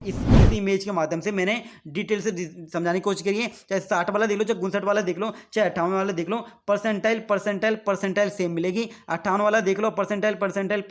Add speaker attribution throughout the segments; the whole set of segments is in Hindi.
Speaker 1: इस इमेज के माध्यम से मैंने डिटेल से समझाने की कोशिश करी है। चाहे 60 वाला देख लो, चाहे 59 वाला देख लो, चाहे 58 वाला देख लो, परसेंटाइल परसेंटाइल परसेंटाइल सेम मिलेगी। 58 वाला देख लो, परसेंटाइल परसेंटाइल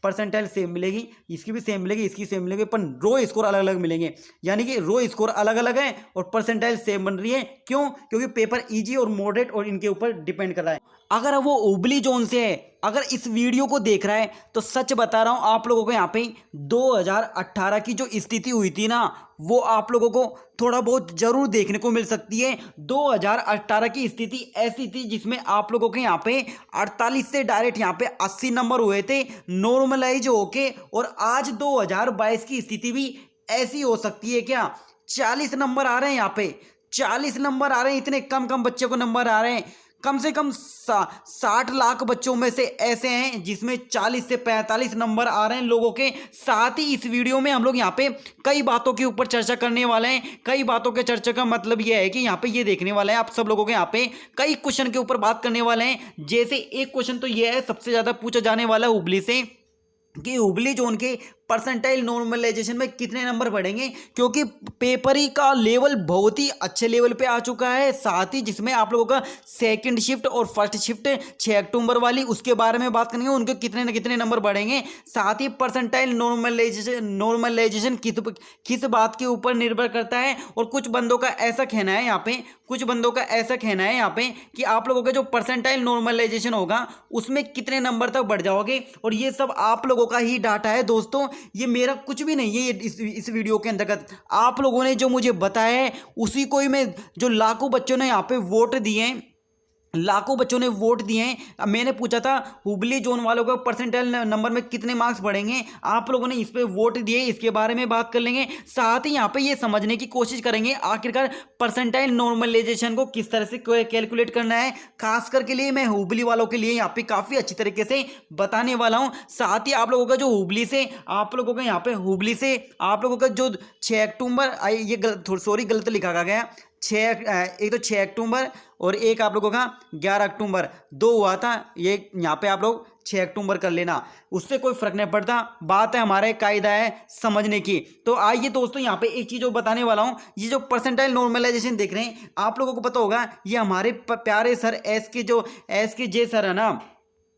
Speaker 1: परसेंटाइल सेम मिलेगी, इसकी भी सेम मिलेगी, इसकी सेम मिलेगी, पर रो स्कोर अलग अलग मिलेंगे। यानी कि रो स्कोर अलग अलग है और परसेंटाइल सेम बन रही है। क्यों? क्योंकि पेपर ईजी और मॉडरेट और इनके ऊपर डिपेंड कर रहा है। अगर वो उबली जोन से है, अगर इस वीडियो को देख रहा है, तो सच बता रहा हूं आप लोगों को, यहाँ पे 2018 की जो स्थिति हुई थी ना, वो आप लोगों को थोड़ा बहुत जरूर देखने को मिल सकती है। 2018 की स्थिति ऐसी थी जिसमें आप लोगों के यहाँ पे 48 से डायरेक्ट यहाँ पे 80 नंबर हुए थे नॉर्मलाइज होके। और आज 2022 की स्थिति भी ऐसी हो सकती है क्या? 40 नंबर आ रहे हैं यहाँ पे, 40 नंबर आ रहे हैं। इतने कम कम बच्चे को नंबर आ रहे हैं। कम से कम 60 लाख बच्चों में से ऐसे हैं जिसमें 40 से 45 नंबर आ रहे हैं लोगों के। साथ ही इस वीडियो में हम लोग यहाँ पे कई बातों के ऊपर चर्चा करने वाले हैं। कई बातों के चर्चा का मतलब यह है कि यहाँ पे ये देखने वाले हैं आप सब लोगों के, यहाँ पे कई क्वेश्चन के ऊपर बात करने वाले हैं। जैसे एक क्वेश्चन तो यह है सबसे ज्यादा पूछा जाने वाला हुबली से, कि हुबली जोन के परसेंटाइल नॉर्मलाइजेशन में कितने नंबर बढ़ेंगे, क्योंकि पेपर ही का लेवल बहुत ही अच्छे लेवल पे आ चुका है। साथ ही जिसमें आप लोगों का सेकंड शिफ्ट और फर्स्ट शिफ्ट 6 अक्टूबर वाली, उसके बारे में बात करेंगे, उनके कितने न कितने नंबर बढ़ेंगे। साथ ही परसेंटाइल नॉर्मलाइजेशन किस बात के ऊपर निर्भर करता है। और कुछ बंदों का ऐसा कहना है यहाँ पे, कुछ बंदों का ऐसा कहना है यहाँ पे कि आप लोगों का जो परसेंटाइल नॉर्मलाइजेशन होगा उसमें कितने नंबर तक बढ़ जाओगे। और ये सब आप लोगों का ही डाटा है दोस्तों, ये मेरा कुछ भी नहीं है। ये इस वीडियो के अंतर्गत आप लोगों ने जो मुझे बताया है उसी को ही मैं, जो लाखों बच्चों ने यहाँ पे वोट दिए हैं, लाखों बच्चों ने वोट दिए हैं। मैंने पूछा था हुबली जोन वालों को परसेंटाइल नंबर में कितने मार्क्स बढ़ेंगे, आप लोगों ने इस पे वोट दिए, इसके बारे में बात कर लेंगे। साथ ही यहाँ पे ये समझने की कोशिश करेंगे आखिरकार परसेंटाइल नॉर्मलाइजेशन को किस तरह से कैलकुलेट करना है। खास करके लिए मैं हुबली वालों के लिए यहाँ पे काफ़ी अच्छी तरीके से बताने वाला हूँ। साथ ही आप लोगों का जो हुबली से, आप लोगों का यहाँ पे हुबली से आप लोगों का जो 6 अक्टूबर, ये गलत लिखा गया, 6 अक्टूबर और एक आप लोगों का 11 अक्टूबर, 2 हुआ था। ये यहाँ पे आप लोग 6 अक्टूबर कर लेना, उससे कोई फर्क नहीं पड़ता। बात है हमारे कायदा है समझने की। तो आइए दोस्तों, यहाँ पे एक चीज़ जो बताने वाला हूँ, ये जो परसेंटाइल नॉर्मलाइजेशन देख रहे हैं, आप लोगों को पता होगा ये हमारे प्यारे सर एस के जे सर है ना,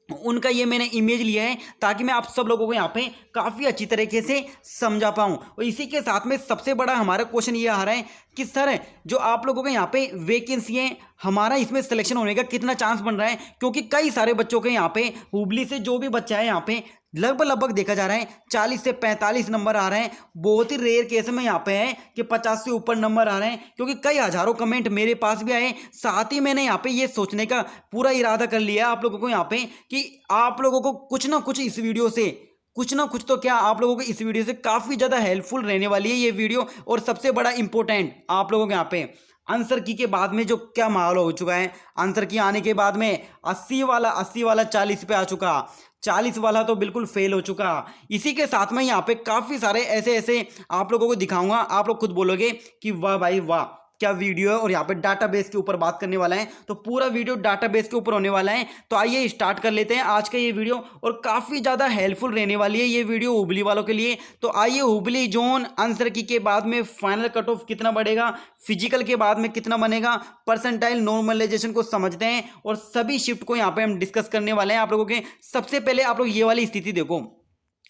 Speaker 1: उनका ये मैंने इमेज लिया है ताकि मैं आप सब लोगों को यहाँ पे काफ़ी अच्छी तरीके से समझा पाऊँ। और इसी के साथ में सबसे बड़ा हमारा क्वेश्चन ये आ रहा है कि सर जो आप लोगों के यहाँ पे वैकेंसी है, हमारा इसमें सिलेक्शन होने का कितना चांस बन रहा है। क्योंकि कई सारे बच्चों के यहाँ पे हुबली से जो भी बच्चा है यहाँ पे लगभग देखा जा रहा है 40 से 45 नंबर आ रहे हैं। बहुत ही रेयर केस में यहाँ पे है कि 50 से ऊपर नंबर आ रहे हैं, क्योंकि कई हजारों कमेंट मेरे पास भी आए। साथ ही मैंने यहाँ पे ये सोचने का पूरा इरादा कर लिया आप लोगों को यहाँ पे कि आप लोगों को कुछ ना कुछ इस वीडियो से, कुछ ना कुछ तो क्या, आप लोगों को इस वीडियो से काफ़ी ज़्यादा हेल्पफुल रहने वाली है ये वीडियो। और सबसे बड़ा इंपॉर्टेंट, आप लोगों के यहाँ पे आंसर की के बाद में जो क्या माहौल हो चुका है, आंसर की आने के बाद में 80 वाला 40 पे आ चुका, 40 वाला तो बिल्कुल फेल हो चुका। इसी के साथ में यहाँ पे काफ़ी सारे ऐसे आप लोगों को दिखाऊंगा, आप लोग खुद बोलोगे कि वाह भाई वाह क्या वीडियो है। और यहाँ पे डाटाबेस के ऊपर बात करने वाला है, तो पूरा वीडियो डाटाबेस के ऊपर होने वाला है। तो आइए स्टार्ट कर लेते हैं आज का ये वीडियो, और काफ़ी ज़्यादा हेल्पफुल रहने वाली है ये वीडियो हुबली वालों के लिए। तो आइए, हुबली जोन आंसर की के बाद में फाइनल कट ऑफ कितना बढ़ेगा, फिजिकल के बाद में कितना बनेगा, परसेंटाइल नॉर्मलाइजेशन को समझते हैं और सभी शिफ्ट को यहाँ पे हम डिस्कस करने वाले हैं आप लोगों के। सबसे पहले आप लोग ये वाली स्थिति देखो,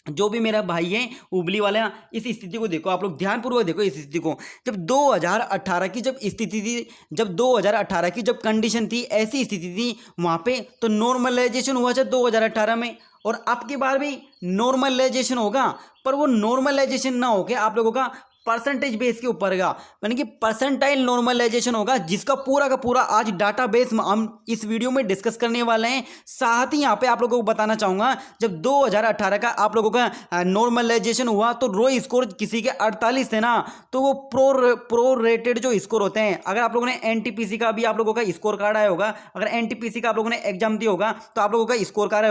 Speaker 1: जो भी मेरा भाई है हुबली वाला, इस स्थिति को देखो, आप लोग ध्यानपूर्वक देखो इस स्थिति को। जब 2018 की जब स्थिति थी, जब 2018 की जब कंडीशन थी, ऐसी स्थिति थी वहाँ पे, तो नॉर्मलाइजेशन हुआ था 2018 में, और अब की बार भी नॉर्मलाइजेशन होगा। पर वो नॉर्मलाइजेशन ना होके आप लोगों का परसेंटेज बेस के ऊपर का, यानी कि परसेंटाइल नॉर्मलाइजेशन होगा, जिसका पूरा का पूरा आज डाटाबेस हम इस वीडियो में डिस्कस करने वाले हैं। साथ ही यहाँ पे आप लोगों को बताना चाहूँगा, जब 2018 का आप लोगों का नॉर्मलाइजेशन हुआ तो रो स्कोर किसी के 48 थे ना, तो वो प्रो रेटेड जो स्कोर होते हैं, अगर आप लोगों ने एनटीपीसी का भी आप लोगों का स्कोर कार्ड आया होगा, अगर एनटीपीसी का आप लोगों ने एग्जाम दिया होगा तो आप लोगों का स्कोर कार्ड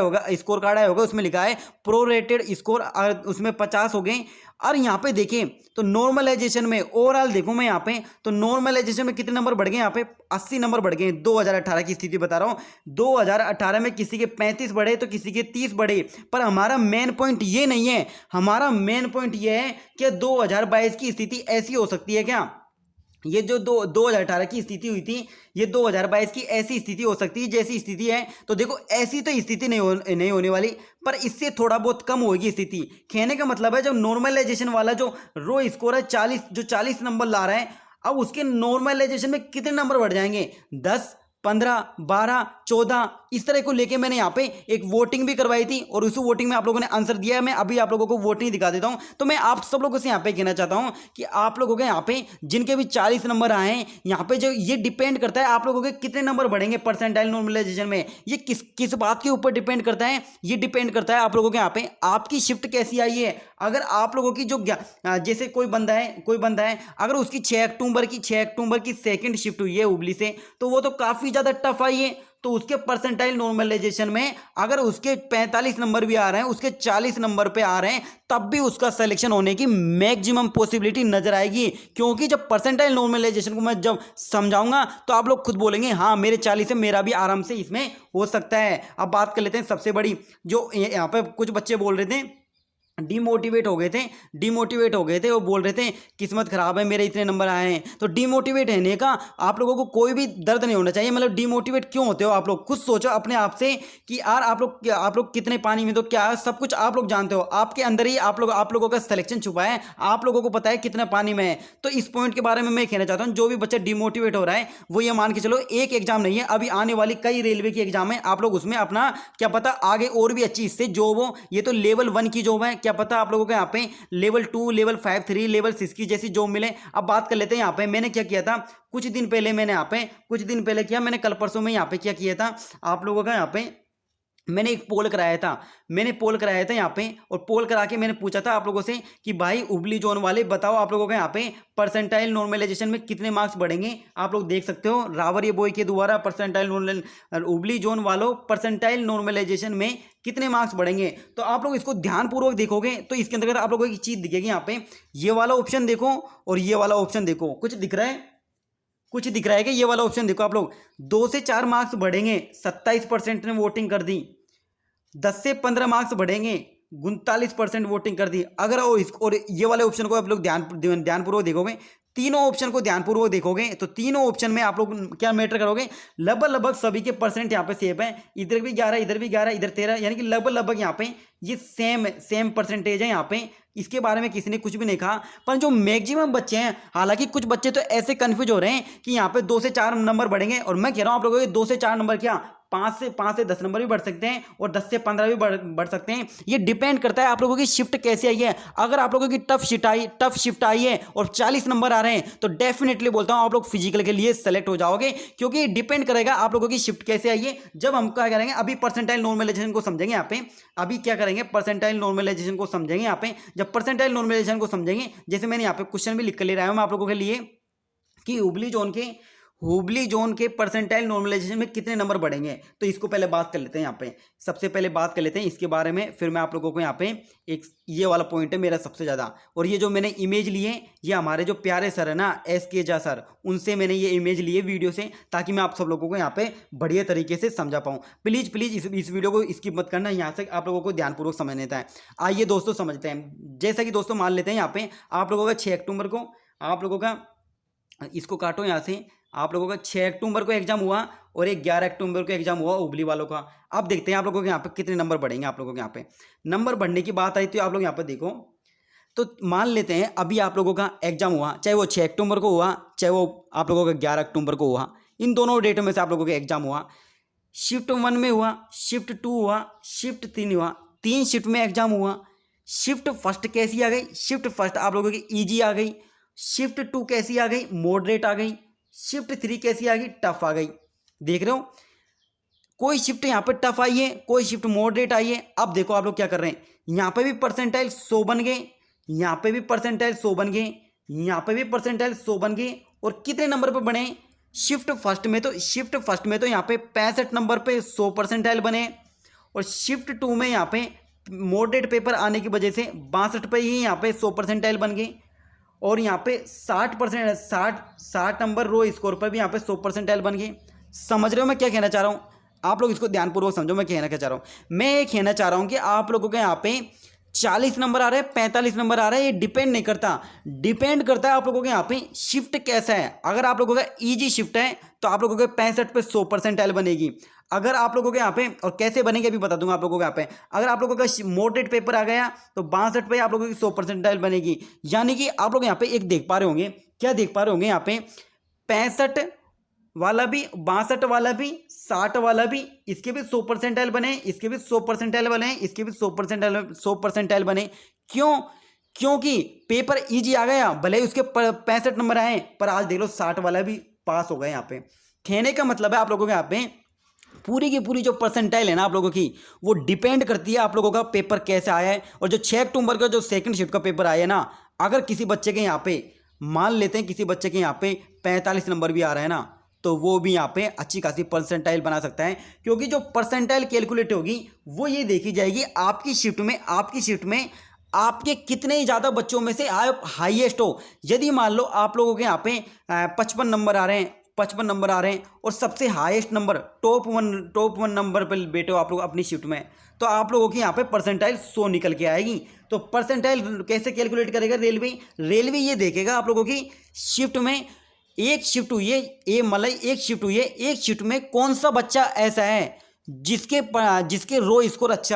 Speaker 1: आया होगा, उसमें लिखा है प्रो रेटेड स्कोर, उसमें 50 हो गए। और यहाँ पे देखें तो नॉर्मलाइजेशन में ओवरऑल देखूं मैं यहाँ पे, तो नॉर्मलाइजेशन में कितने नंबर बढ़ गए यहाँ पे, 80 नंबर बढ़ गए। 2018 की स्थिति बता रहा हूँ, 2018 में किसी के 35 बढ़े तो किसी के 30 बढ़े। पर हमारा मेन पॉइंट ये नहीं है, हमारा मेन पॉइंट ये है कि 2022 की स्थिति ऐसी हो सकती है क्या, ये जो 2018 की स्थिति हुई थी, ये 2022 की ऐसी स्थिति हो सकती है जैसी स्थिति है। तो देखो ऐसी तो स्थिति नहीं होने वाली, पर इससे थोड़ा बहुत कम होगी स्थिति। कहने का मतलब है जब नॉर्मलाइजेशन वाला जो रो स्कोर है 40, जो 40 नंबर ला रहा है, अब उसके नॉर्मलाइजेशन में कितने नंबर बढ़ जाएंगे, 10, 15, 12, 14, इस तरह को लेके मैंने यहाँ पे एक वोटिंग भी करवाई थी और उस वोटिंग में आप लोगों ने आंसर दिया है। मैं अभी आप लोगों को वोटिंग दिखा देता हूँ। तो मैं आप सब लोगों से यहाँ पे कहना चाहता हूँ कि आप लोगों के यहाँ पे जिनके भी 40 नंबर आए हैं, यहाँ पे जो ये डिपेंड करता है आप लोगों के कितने नंबर बढ़ेंगे परसेंटाइल नॉर्मलाइजेशन में। ये किस बात के ऊपर डिपेंड करता है, ये डिपेंड करता है आप लोगों के यहाँ पे आपकी शिफ्ट कैसी आई है। अगर आप लोगों की जो जैसे कोई बंदा है अगर उसकी 6 अक्टूबर की सेकंड शिफ्ट हुई है हुबली से, तो वो तो काफ़ी ज़्यादा टफ आई है। तो उसके परसेंटाइल नॉर्मलाइजेशन में अगर उसके 45 नंबर भी आ रहे हैं, उसके 40 नंबर पे आ रहे हैं, तब भी उसका सिलेक्शन होने की मैक्सिमम पॉसिबिलिटी नजर आएगी। क्योंकि जब परसेंटाइल नॉर्मलाइजेशन को मैं जब समझाऊंगा तो आप लोग खुद बोलेंगे हाँ मेरे 40 है, मेरा भी आराम से इसमें हो सकता है। अब बात कर लेते हैं सबसे बड़ी, जो यहाँ पे कुछ बच्चे बोल रहे थे डिमोटिवेट हो गए थे, वो बोल रहे थे किस्मत खराब है मेरे इतने नंबर आए हैं। तो डिमोटिवेट होने का आप लोगों को कोई भी दर्द नहीं होना चाहिए। मतलब डिमोटिवेट क्यों होते हो आप लोग खुद सोचो अपने आप से कि यार आप लोग कितने पानी में, तो क्या सब कुछ आप लोग जानते हो, आपके अंदर ही आप लोगों का सिलेक्शन छुपा है, आप लोगों को पता है कितना पानी में है। तो इस पॉइंट के बारे में मैं कहना चाहता हूँ, जो भी बच्चा डिमोटिवेट हो रहा है वो ये मान के चलो एक एग्जाम नहीं है, अभी आने वाली कई रेलवे की एग्जाम है, आप लोग उसमें अपना क्या पता आगे और भी अच्छी इससे जॉब हो। ये तो लेवल 1 की जॉब है, क्या पता आप लोगों को यहाँ पे लेवल 2, लेवल 5, 3, लेवल 6 की जैसी जॉब मिले। अब बात कर लेते हैं यहाँ पे मैंने क्या किया था कुछ दिन पहले मैंने कल परसों में यहाँ पे क्या किया था आप लोगों का, यहाँ पे मैंने एक पोल कराया था यहाँ पे, और पोल करा के मैंने पूछा था आप लोगों से कि भाई हुबली जोन वाले बताओ आप लोगों के यहाँ पे परसेंटाइल नॉर्मलाइजेशन में कितने मार्क्स बढ़ेंगे। आप लोग देख सकते हो रावरिया बॉय के द्वारा हुबली जोन वालों परसेंटाइल नॉर्मलाइजेशन में कितने मार्क्स बढ़ेंगे। तो आप लोग इसको ध्यानपूर्वक देखोगे तो इसके अंतर्गत आप लोगों को एक चीज़ दिखेगी, यहाँ पे ये वाला ऑप्शन देखो और ये वाला ऑप्शन देखो, कुछ दिख रहा है कि ये वाला ऑप्शन देखो आप लोग, 2 से 4 मार्क्स बढ़ेंगे, 27% ने वोटिंग कर दी, 10 से 15 मार्क्स बढ़ेंगे, 39% वोटिंग कर दी। अगर और ये वाले ऑप्शन को आप लोग ध्यानपूर्वक देखोगे, तीनों ऑप्शन को ध्यानपूर्वक देखोगे तो तीनों ऑप्शन में आप लोग क्या मैटर करोगे, लगभग सभी के परसेंट यहाँ पे सेम है, इधर भी 11, इधर भी 11, इधर 13, यानी कि लगभग यहाँ पे ये सेम परसेंटेज है यहाँ पे। इसके बारे में किसी ने कुछ भी नहीं कहा। पर जो मैक्सिमम बच्चे हैं, हालांकि कुछ बच्चे तो ऐसे कंफ्यूज हो रहे हैं कि यहाँ पे 2 से 4 नंबर बढ़ेंगे, और मैं कह रहा हूँ आप लोगों के 2 से 4 नंबर क्या 5 से 10 नंबर भी बढ़ सकते हैं और 10 से 15 भी बढ़ सकते हैं। ये डिपेंड करता है आप लोगों की शिफ्ट कैसे आई है। अगर आप लोगों की टफ शिफ्ट आई है और 40 नंबर आ रहे हैं तो डेफिनेटली बोलता हूँ आप लोग फिजिकल के लिए सेलेक्ट हो जाओगे, क्योंकि डिपेंड करेगा आप लोगों की शिफ्ट कैसे आई है। जब हम क्या करेंगे, अभी परसेंटाइल नॉर्मलाइजेशन को समझेंगे यहाँ पे, जब परसेंटाइल नॉर्मलाइजेशन को समझेंगे, जैसे मैंने यहाँ पे क्वेश्चन भी लिख कर ले रहा हूँ मैं आप लोगों के लिए कि हुबली जोन के परसेंटाइल नॉर्मलाइजेशन में कितने नंबर बढ़ेंगे। तो इसको पहले बात कर लेते हैं, यहाँ पे सबसे पहले बात कर लेते हैं इसके बारे में, फिर मैं आप लोगों को यहाँ पे एक ये वाला पॉइंट है मेरा सबसे ज़्यादा। और ये जो मैंने इमेज लिए, ये हमारे जो प्यारे सर है ना SK झा सर, उनसे मैंने ये इमेज लिए वीडियो से, ताकि मैं आप सब लोगों को यहाँ पे बढ़िया तरीके से समझा पाऊँ। प्लीज़ इस वीडियो को स्किप मत करना, यहाँ से आप लोगों को ध्यानपूर्वक समझ लेता है। आइए दोस्तों समझते हैं। जैसा कि दोस्तों मान लेते हैं यहाँ पे आप लोगों का 6 अक्टूबर को आप लोगों का, इसको काटो यहाँ से, आप लोगों का 6 अक्टूबर को एग्जाम हुआ और एक 11 अक्टूबर को एग्जाम हुआ हुबली वालों का। अब देखते हैं आप लोगों के यहाँ पे कितने नंबर बढ़ेंगे। आप लोगों के यहाँ पे नंबर बढ़ने की बात आई तो आप लोग यहाँ पे देखो, तो मान लेते हैं अभी आप लोगों का एग्जाम हुआ, चाहे वो 6 अक्टूबर को हुआ, चाहे वो आप लोगों का 11 अक्टूबर को हुआ, इन दोनों डेटों में से आप लोगों का एग्जाम हुआ। शिफ्ट 1 में हुआ, शिफ्ट 2 हुआ, शिफ्ट 3 हुआ, 3 शिफ्ट में एग्जाम हुआ। शिफ्ट फर्स्ट कैसी आ गई, शिफ्ट फर्स्ट आप लोगों की ईजी आ गई। शिफ्ट 2 कैसी आ गई, मॉडरेट आ गई। शिफ्ट 3 कैसी आ गई, टफ आ गई। देख रहे हो, कोई शिफ्ट यहाँ पे टफ आई है, कोई शिफ्ट मॉडरेट आई है। अब देखो आप लोग क्या कर रहे हैं, यहाँ पे भी परसेंटाइल 100 बन गए, यहाँ पे भी परसेंटाइल 100 बन गए, यहाँ पे भी परसेंटाइल 100 बन गए। और कितने नंबर पे बने, शिफ्ट फर्स्ट में तो यहाँ पे 65 नंबर पे 100 परसेंटाइल बने, और शिफ्ट 2 में यहाँ पे मॉडरेट पेपर आने की वजह से 62 पे ही यहाँ पे 100 परसेंटाइल बन गए, और यहाँ पे 60% 60 नंबर रो स्कोर पर भी यहाँ पे 100 परसेंटाइल बन गई। समझ रहे हो मैं क्या कहना चाह रहा हूँ? आप लोग इसको ध्यानपूर्वक समझो मैं कहना क्या चाह रहा हूँ। मैं ये कहना चाह रहा हूँ कि आप लोगों के यहाँ पे 40 नंबर आ रहे हैं, 45 नंबर आ रहा है, ये डिपेंड नहीं करता, डिपेंड करता है आप लोगों के यहाँ पे शिफ्ट कैसा है। अगर आप लोगों का इजी शिफ्ट है तो आप लोगों के 65 पे 100 परसेंटाइल बनेगी। अगर आप लोगों के यहाँ पे, और कैसे बनेगी अभी बता दूंगा आप लोगों के यहाँ पे, अगर आप लोगों का मॉडरेट पेपर आ गया तो 62 पे आप लोगों की 100 परसेंटाइल बनेगी। यानी कि आप लोग यहाँ पे एक देख पा रहे होंगे, क्या देख पा रहे होंगे यहाँ पे, 65 वाला भी, 62 वाला भी, 60 वाला भी, इसके भी 100 परसेंटाइल बने, इसके भी 100 परसेंटाइल बने, इसके भी 100 परसेंटाइल बने। क्यों? क्योंकि पेपर इजी आ गया, भले ही उसके 65 नंबर आए, पर आज देख लो 60 वाला भी पास हो गए। यहाँ पे कहने का मतलब है आप लोगों के यहाँ पे पूरी की पूरी जो परसेंटाइल है ना आप लोगों की, वो डिपेंड करती है आप लोगों का पेपर कैसे आया है। और जो 6 अक्टूबर का जो सेकंड शिफ्ट का पेपर आया है ना, अगर किसी बच्चे के यहाँ पे मान लेते हैं किसी बच्चे के यहाँ पे 45 नंबर भी आ रहा है ना, तो वो भी यहाँ पे अच्छी खासी परसेंटाइल बना सकता है। क्योंकि जो परसेंटाइल कैलकुलेट होगी वो ये देखी जाएगी आपकी शिफ्ट में आपके कितने ज़्यादा बच्चों में से आप हाईएस्ट हो। यदि मान लो आप लोगों के यहाँ पे 55 नंबर आ रहे हैं, 55 नंबर आ रहे हैं और सबसे highest number top one number पर बैठे हो आप लोग अपनी शिफ्ट में, तो आप लोगों की यहाँ पे परसेंटाइल 100 निकल के आएगी। तो परसेंटाइल कैसे कैलकुलेट करेगा रेलवे ये देखेगा आप लोगों की शिफ्ट में, एक शिफ्ट हुई है, एक शिफ्ट में कौन सा बच्चा ऐसा है जिसके रो स्कोर अच्छे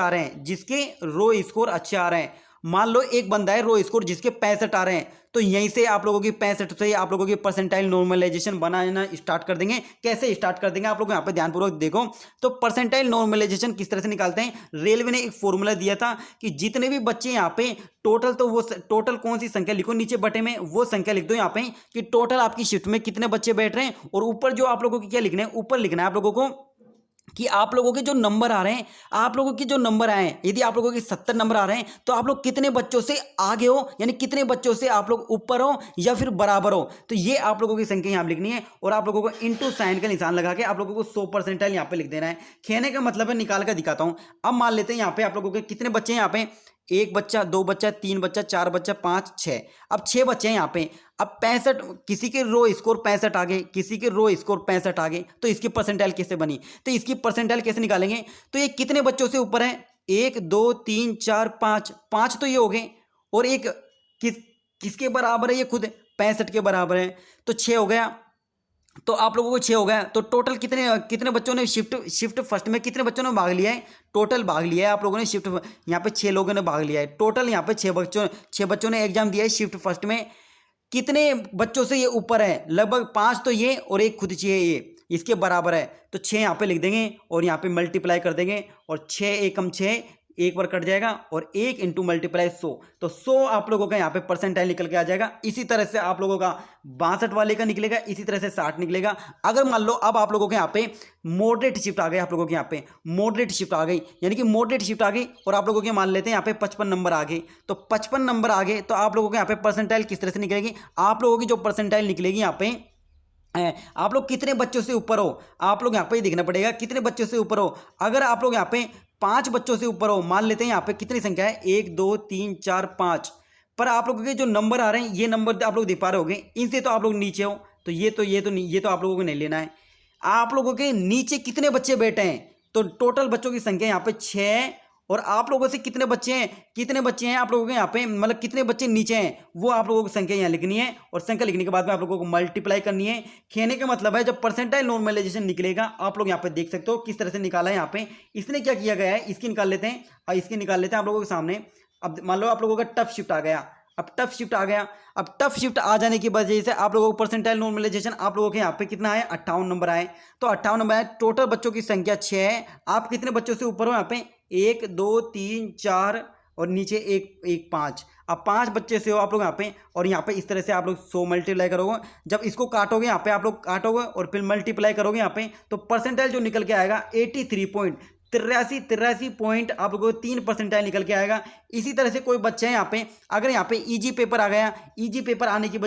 Speaker 1: आ रहे हैं, मान लो एक बंदा है रो स्कोर जिसके 65 आ रहे हैं, तो यहीं से आप लोगों की 65 से आप लोगों की परसेंटाइल नॉर्मलाइजेशन बनाना स्टार्ट कर देंगे। कैसे स्टार्ट कर देंगे आप लोग यहाँ पे ध्यानपूर्वक देखो। तो परसेंटाइल नॉर्मलाइजेशन किस तरह से निकालते हैं, रेलवे ने एक फॉर्मूला दिया था कि जितने भी बच्चे यहाँ पे टोटल कौन सी संख्या लिखो नीचे बटे में, वो संख्या लिख दो यहाँ पे कि टोटल आपकी शिफ्ट में कितने बच्चे बैठ रहे हैं, और ऊपर जो आप लोगों की क्या लिखना है, ऊपर लिखना है आप लोगों को कि आप लोगों के जो नंबर आ रहे हैं, आप लोगों के जो नंबर आए हैं, यदि आप लोगों के 70 नंबर आ रहे हैं तो आप लोग कितने बच्चों से आगे हो, यानी कितने बच्चों से आप लोग ऊपर हो या फिर बराबर हो। तो ये आप लोगों की संख्या यहाँ लिखनी है और आप लोगों को इनटू साइन का निशान लगा के आप लोगों को 100 परसेंटाइल यहाँ पे लिख देना है। कहने का मतलब है, निकाल कर दिखाता हूँ। अब मान लेते हैं यहाँ पे आप लोगों के कितने बच्चे हैं, यहाँ पे 1 बच्चा, 2 बच्चा, 3 बच्चा, 4 बच्चा, 5, 6, अब 6 बच्चे हैं यहाँ पे। अब 65, किसी के रो स्कोर 65 आ गए, किसी के रो स्कोर 65 आ गए, तो इसकी परसेंटाइल कैसे बनी, तो इसकी परसेंटाइल कैसे निकालेंगे, तो ये कितने बच्चों से ऊपर है, 1 2 3 4 5 तो ये हो गए, और एक किसके बराबर है, ये खुद 65 के बराबर है, तो 6 हो गया। तो आप लोगों को 6 हो गया, तो टोटल कितने बच्चों ने शिफ्ट फर्स्ट में कितने बच्चों ने भाग लिया है, टोटल भाग लिया है आप लोगों ने शिफ्ट, यहाँ पे 6 लोगों ने भाग लिया है टोटल, यहाँ पे 6 बच्चों ने एग्जाम दिया है शिफ्ट फर्स्ट में। कितने बच्चों से ये ऊपर है, लगभग 5 तो ये और एक खुद 6 ये, इसके बराबर है, तो 6 यहाँ पे लिख देंगे और यहाँ पे मल्टीप्लाई कर देंगे, और 6 एकम 6 एक बार कट जाएगा, और 1 इंटू मल्टीप्लाई 100, तो 100 आप लोगों का यहाँ पे परसेंटाइल निकल के आ जाएगा। इसी तरह से आप लोगों का 62 वाले का निकलेगा, इसी तरह से 60 निकलेगा। अगर मान लो अब आप लोगों के यहाँ पे मॉडरेट शिफ्ट आ गई, आप लोगों के यहाँ पे मॉडरेट शिफ्ट आ गई, यानी कि मॉडरेट शिफ्ट आ गई और आप लोगों के मान लेते हैं यहाँ पे 55 नंबर आ गए, तो 55 नंबर आ गए, तो आप लोगों के यहाँ पे परसेंटाइल किस तरह से निकलेगी, आप लोगों की जो परसेंटाइल निकलेगी यहाँ पे, आप लोग कितने बच्चों से ऊपर हो, आप लोग यहाँ पे देखना पड़ेगा कितने बच्चों से ऊपर हो। अगर आप लोग यहाँ पे 5 बच्चों से ऊपर हो, मान लेते हैं यहाँ पे कितनी संख्या है, 1 2 3 4 5, पर आप लोगों के जो नंबर आ रहे हैं, ये नंबर आप लोग देख पा रहे होंगे, इनसे तो आप लोग नीचे हो, तो ये तो आप लोगों को नहीं लेना है। आप लोगों के नीचे कितने बच्चे बैठे हैं, तो टोटल बच्चों की संख्या यहाँ पे 6, और आप लोगों से कितने बच्चे हैं आप लोगों के यहाँ पे, मतलब कितने बच्चे नीचे हैं, वो आप लोगों की संख्या यहाँ लिखनी है, और संख्या लिखने के बाद में आप लोगों को मल्टीप्लाई करनी है। कहने का मतलब है जब परसेंटाइल नॉर्मलाइजेशन निकलेगा, आप लोग यहाँ पे देख सकते हो किस तरह से निकाला है। यहाँ पे इसने क्या किया गया है, इसकी निकाल लेते हैं आप लोगों के सामने। अब मान लो आप लोगों का टफ शिफ्ट आ गया, अब टफ शिफ्ट आ जाने की वजह से आप लोगों को परसेंटाइल नॉर्मलाइजेशन आप लोगों के यहाँ पे कितना है, 58 नंबर आए, तो 58 नंबर आए, टोटल बच्चों की संख्या 6 है। आप कितने बच्चों से ऊपर हो, यहाँ पे 1 2 3 4 और नीचे 1 5, अब 5 बच्चे से हो आप लोग यहाँ पे, और यहाँ पे इस तरह से आप लोग 100 मल्टीप्लाई करोगे, जब इसको काटोगे यहाँ पे आप लोग काटोगे और फिर मल्टीप्लाई करोगे यहाँ पे, तो परसेंटाइल जो निकल के आएगा तिरासी पॉइंट आप लोगों को 3 परसेंटाइल निकल के आएगा। इसी तरह से कोई बच्चे हैं यहाँ पे, अगर यहाँ पे इजी पेपर आ गया, इजी पेपर आने की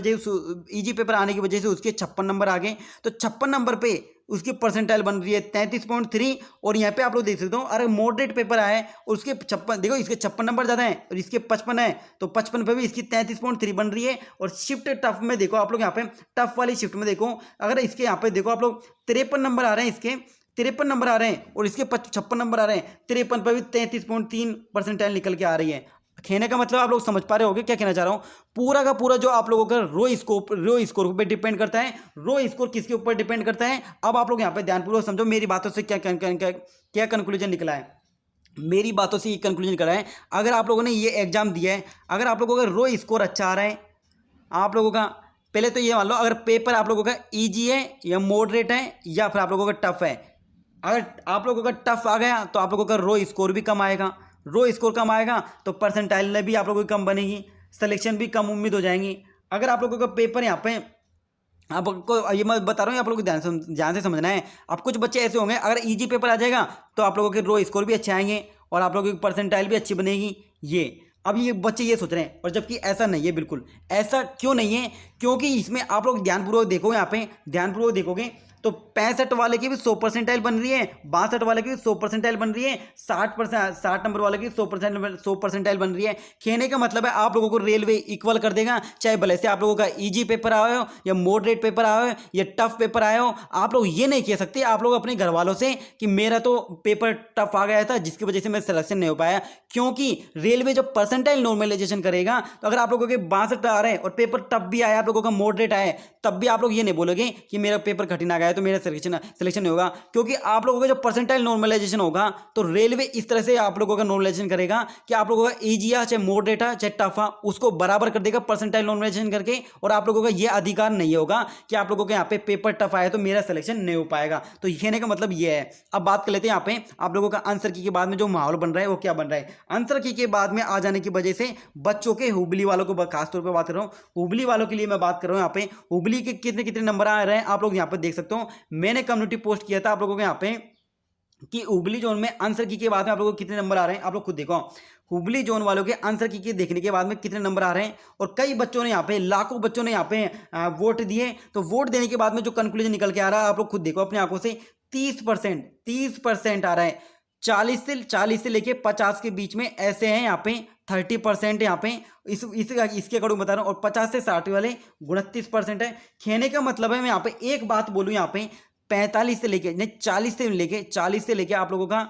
Speaker 1: वजह से उसके 56 नंबर आ गए, तो 56 नंबर पे उसकी परसेंटाइल बन रही है 33.3। और यहाँ पे आप लोग देख सकते हो, अरे मॉडरेट पेपर आया है और उसके 56, देखो इसके 56 नंबर ज़्यादा है और इसके 55 है, तो 55 पे भी इसकी 33.3 बन रही है। और शिफ्ट टफ में देखो आप लोग, यहाँ पे टफ वाली शिफ्ट में देखो, अगर इसके यहाँ पे देखो आप लोग 53 नंबर आ रहे हैं, इसके 53 नंबर आ रहे हैं और इसके 56 नंबर आ रहे हैं, 53 पर भी 33.3 परसेंटाइल निकल के आ रही है। कहने का मतलब आप लोग समझ पा रहे होंगे क्या कहना चाह रहा हूँ। पूरा का पूरा जो आप लोगों का रो स्कोर पे डिपेंड करता है। रो स्कोर किसके ऊपर डिपेंड करता है, अब आप लोग यहाँ पे ध्यानपूर्वक समझो मेरी बातों से क्या कंक्लूजन निकला है। मेरी बातों से ये कंक्लूजन निकला है, अगर आप लोगों ने ये एग्जाम दिया है, अगर आप लोगों का रो स्कोर अच्छा आ रहा है, आप लोगों का पहले तो ये मान लो, अगर पेपर आप लोगों का ईजी है या मॉडरेट है या फिर आप लोगों का टफ है, अगर आप लोगों का टफ आ गया तो आप लोगों का रो स्कोर भी कम आएगा, रो स्कोर कम आएगा तो परसेंटाइल भी आप लोगों की कम बनेगी, सिलेक्शन भी कम उम्मीद हो जाएंगी। अगर आप लोगों का पेपर यहाँ पे, आपको ये मैं बता रहा हूँ, आप लोगों को ध्यान से समझना है। अब कुछ बच्चे ऐसे होंगे, अगर इजी पेपर आ जाएगा तो आप लोगों के रो स्कोर भी अच्छे आएंगे और आप लोगों की परसेंटाइल भी अच्छी बनेगी। अब ये बच्चे ये सोच रहे हैं, और जबकि ऐसा नहीं है, बिल्कुल ऐसा क्यों नहीं है, क्योंकि इसमें आप लोग ध्यानपूर्वक देखो, यहाँ पे ध्यानपूर्वक देखोगे तो 65 वाले की भी 100 परसेंटाइल बन रही है, 62 वाले की भी 100 परसेंटाइल बन रही है, 60 नंबर वाले की 100 परसेंटाइल बन रही है। कहने का मतलब है आप लोगों को रेलवे इक्वल कर देगा, चाहे भले से आप लोगों का इजी पेपर आया हो या मॉडरेट पेपर आया हो या टफ पेपर आया हो। आप लोग ये नहीं कह सकते आप लोग अपने घर वालों से कि मेरा तो पेपर टफ आ गया था जिसकी वजह से मेरा सिलेक्शन नहीं हो पाया, क्योंकि रेलवे जब परसेंटाइल नॉर्मलाइजेशन करेगा तो अगर आप लोगों के 62 आ रहे हैं और पेपर टफ भी आया, आप लोगों का मॉडरेट आया, तब भी आप लोग ये नहीं बोलोगे कि मेरा पेपर कठिन आ गया तो मेरा सिलेक्शन नहीं होगा, क्योंकि आप लोगों का जो परसेंटाइल नॉर्मलाइजेशन होगा तो रेलवे इस तरह से आप लोगों का नॉर्मलाइजेशन करेगा कि आप लोगों का ईजिया चाहे मॉडरेटा चाहे टफा उसको बराबर कर देगा परसेंटाइल नॉर्मलाइजेशन करके, और आप लोगों का ये अधिकार नहीं होगा कि आप लोगों के यहाँ पे पेपर टफ आया तो मेरा सिलेक्शन नहीं हो पाएगा। तो कहने का मतलब ये है। अब बात कर लेते हैं यहाँ पे आप लोगों का आंसर की के बाद में जो माहौल बन रहा है वो क्या बन रहा है। आंसर की के बाद में आ जाने की वजह से बच्चों के हुबली वालों को खासतौर पर बात कर रहा हूँ, हुबली वालों के लिए मैं बात कर रहा हूँ। यहाँ पे हुबली के कितने कितने नंबर आ रहे हैं आप लोग यहाँ पे देख सकते हो। मैंने कम्युनिटी पोस्ट किया था आप लोगों के यहाँ पे कि हुबली जोन में आंसर की के बाद में आप लोगों को कितने नंबर आ रहे हैं, आप लोग खुद देखो। हुबली जोन वालों के आंसर की देखने के बाद में कितने नंबर आ रहे हैं, और कई बच्चों ने यहाँ पे, लाखों बच्चों ने यहाँ पे वोट दिए, तो वोट देने के बाद में जो कंक्लूजन निकल के आ रहा है आप लोग खुद देखो अपनी आंखों से। 30% आ रहा है। 40 से लेके 50 के बीच में ऐसे हैं यहाँ पे, 30% यहाँ पे इसके अकॉर्डिंग बता रहा हूँ, और 50 से 60 वाले 29% है। कहने का मतलब है मैं यहाँ पे एक बात बोलूँ, यहाँ पे 45 से लेके नहीं 40 से लेके आप लोगों का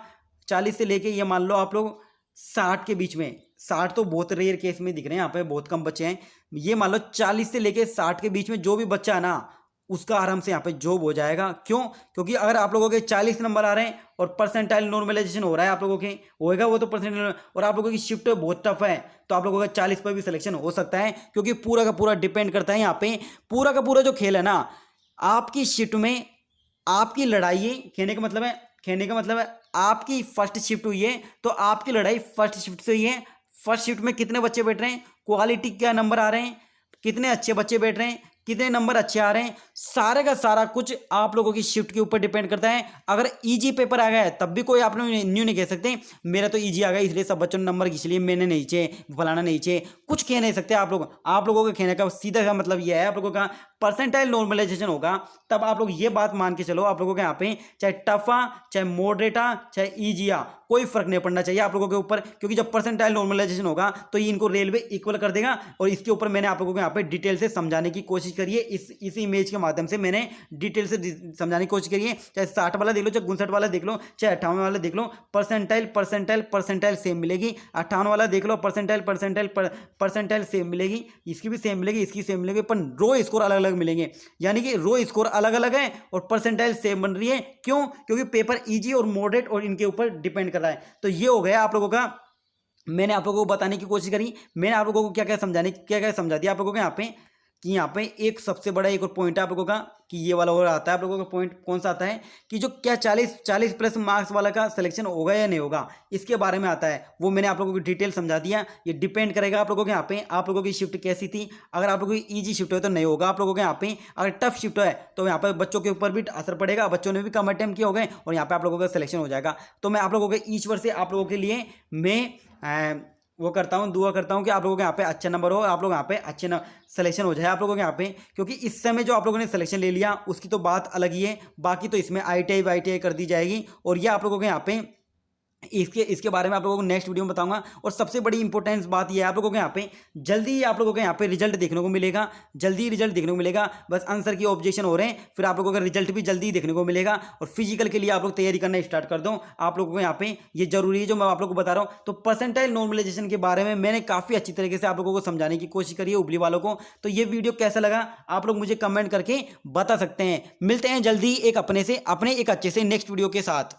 Speaker 1: 40 से लेके ये मान लो आप लोग 60 के बीच में, 60 तो बहुत रेयर केस में दिख रहे हैं, यहाँ पे बहुत कम बच्चे हैं। ये मान लो 40 से लेके 60 के बीच में जो भी बच्चा है ना उसका आराम से यहाँ पे जॉब हो जाएगा। क्यों? क्योंकि अगर आप लोगों के 40 नंबर आ रहे हैं और परसेंटाइल नॉर्मलाइजेशन हो रहा है आप लोगों के, होएगा वो तो परसेंटाइल, और आप लोगों की शिफ्ट बहुत टफ है तो आप लोगों का 40 पर भी सिलेक्शन हो सकता है, क्योंकि पूरा का पूरा डिपेंड करता है यहाँ पे। पूरा का पूरा जो खेल है ना आपकी शिफ्ट में, आपकी लड़ाई है। कहने का मतलब है आपकी फर्स्ट शिफ्ट हुई है तो आपकी लड़ाई फर्स्ट शिफ्ट से हुई है। फर्स्ट शिफ्ट में कितने बच्चे बैठ रहे हैं, क्वालिटी क्या नंबर आ रहे हैं, कितने अच्छे बच्चे बैठ रहे हैं, कितने नंबर अच्छे आ रहे हैं, सारे का सारा कुछ आप लोगों की शिफ्ट के ऊपर डिपेंड करता है। अगर इजी पेपर आ गया है तब भी कोई आप लोग न्यू नहीं कह सकते मेरा तो इजी आ गया इसलिए सब बच्चों ने नंबर इसलिए मैंने नहीं चाहिए, फलाना नहीं चाहिए, कुछ कह नहीं सकते आप लोग। आप लोगों के कहने का सीधा का मतलब यह है, आप लोगों का परसेंटाइल नॉर्मलाइजेशन होगा तब आप लोग ये बात मान के चलो आप लोगों के यहाँ पे चाहे टफा चाहे मॉडरेटा चाहे ईजिया कोई फर्क नहीं पड़ना चाहिए आप लोगों के ऊपर, क्योंकि जब परसेंटाइल नॉर्मलाइजेशन होगा तो ये इनको रेलवे इक्वल कर देगा। और इसके ऊपर मैंने आप लोगों को यहाँ पे डिटेल से समझाने की कोशिश करी है, इस इमेज के माध्यम से मैंने डिटेल से समझाने की कोशिश करी है। चाहे 60 वाला देख लो, चाहे 59 वाला देख लो, चाहे 58 वाला देख लो, परसेंटाइल सेम मिलेगी। 58 वाला देख लो, परसेंटाइल सेम मिलेगी, इसकी भी सेम मिलेगी, इसकी सेम मिलेगी, पर रो स्कोर अलग अलग मिलेंगे। यानी कि रो स्कोर अलग अलग है और परसेंटाइल सेम बन रही है। क्यों? क्योंकि पेपर ईजी और मॉडरेट और इनके ऊपर डिपेंड कर रहा है। तो ये हो गया आप लोगों का, मैंने आप लोगों को बताने की कोशिश करी, मैंने आप लोगों को क्या क्या समझा दिया आप लोगों को यहाँ पे। कि यहाँ पे एक सबसे बड़ा एक और पॉइंट है आप लोगों का कि ये वाला और आता है आप लोगों का पॉइंट कौन सा आता है कि जो क्या 40 प्लस मार्क्स वाला का सिलेक्शन होगा या नहीं होगा, इसके बारे में आता है। वो मैंने आप लोगों को डिटेल समझा दिया। ये डिपेंड करेगा आप लोगों के यहाँ पे आप लोगों की शिफ्ट कैसी थी। अगर आप लोगों की ईजी शिफ्ट है तो नहीं होगा आप लोगों के यहाँ पे, अगर टफ शिफ्ट है तो यहाँ पे बच्चों के ऊपर भी असर पड़ेगा, बच्चों ने भी कम अटेम्प्ट किए हो गए और यहाँ पे आप लोगों का सिलेक्शन हो जाएगा। तो मैं आप लोगों के ईच वर्ष से आप लोगों के लिए मैं वो करता हूँ, दुआ करता हूँ कि आप लोगों के यहाँ पे अच्छे नंबर हो, आप लोग यहाँ पे अच्छे सिलेक्शन हो जाए आप लोगों के यहाँ पे। क्योंकि इस समय जो आप लोगों ने सिलेक्शन ले लिया उसकी तो बात अलग ही है, बाकी तो इसमें ITI वाईटीआई कर दी जाएगी और ये आप लोगों के यहाँ पे इसके बारे में आप लोगों को नेक्स्ट वीडियो में बताऊंगा। और सबसे बड़ी इंपॉर्टेंस बात ये है आप लोगों के यहाँ पे जल्दी ही आप लोगों के यहाँ पे रिजल्ट देखने को मिलेगा, जल्दी रिजल्ट देखने को मिलेगा। बस आंसर की ऑब्जेक्शन हो रहे हैं, फिर आप लोगों का रिजल्ट भी जल्दी देखने को मिलेगा। और फिजिकल के लिए आप लोग तैयारी करना स्टार्ट कर दो। आप लोगों को यहाँ पे ये जरूरी है जो मैं आप लोगों को बता रहा हूँ। तो परसेंटाइल नॉर्मलाइजेशन के बारे में मैंने काफ़ी अच्छी तरीके से आप लोगों को समझाने की कोशिश करी है उबली वालों को। तो ये वीडियो कैसा लगा आप लोग मुझे कमेंट करके बता सकते हैं। मिलते हैं जल्दी एक अपने एक अच्छे से नेक्स्ट वीडियो के साथ।